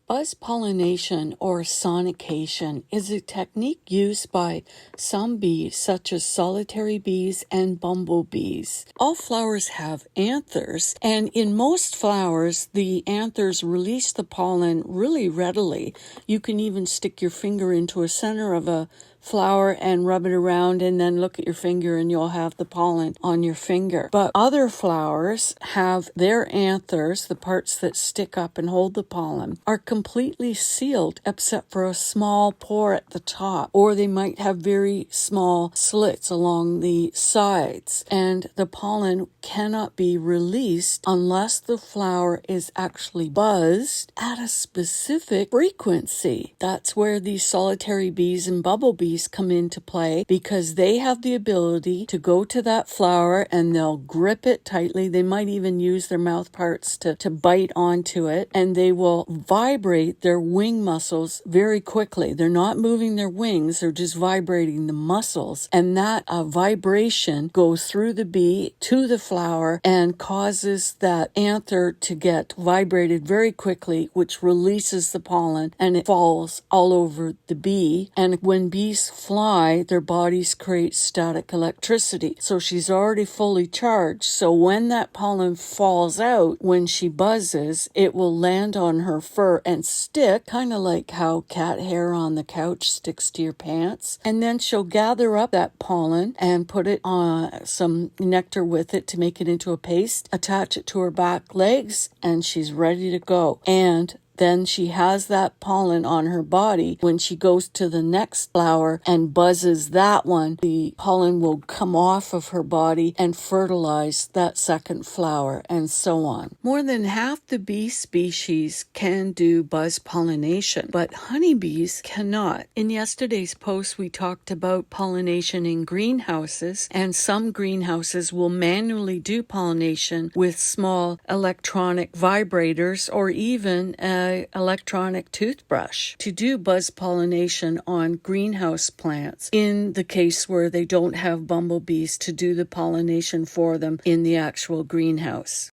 Buzz pollination or sonication is a technique used by some bees, such as solitary bees and bumblebees. All flowers have anthers, and in most flowers, the anthers release the pollen really readily. You can even stick your finger into a center of a flower and rub it around and then look at your finger and you'll have the pollen on your finger. But other flowers have their anthers, the parts that stick up and hold the pollen, are completely sealed except for a small pore at the top, or they might have very small slits along the sides, and the pollen cannot be released unless the flower is actually buzzed at a specific frequency. That's where these solitary bees and bumblebees come into play, because they have the ability to go to that flower and they'll grip it tightly. They might even use their mouth parts to bite onto it, and they will vibrate their wing muscles very quickly. They're not moving their wings, they're just vibrating the muscles, and that vibration goes through the bee to the flower and causes that anther to get vibrated very quickly, which releases the pollen and it falls all over the bee. And when bees fly, their bodies create static electricity. So she's already fully charged. So when that pollen falls out, when she buzzes, it will land on her fur and stick, kind of like how cat hair on the couch sticks to your pants. And then she'll gather up that pollen and put it on some nectar with it to make it into a paste, attach it to her back legs, and she's ready to go. And then she has that pollen on her body. When she goes to the next flower and buzzes that one, the pollen will come off of her body and fertilize that second flower, and so on. More than half the bee species can do buzz pollination, but honeybees cannot. In yesterday's post, we talked about pollination in greenhouses, and some greenhouses will manually do pollination with small electronic vibrators or even electronic toothbrush to do buzz pollination on greenhouse plants, in the case where they don't have bumblebees to do the pollination for them in the actual greenhouse.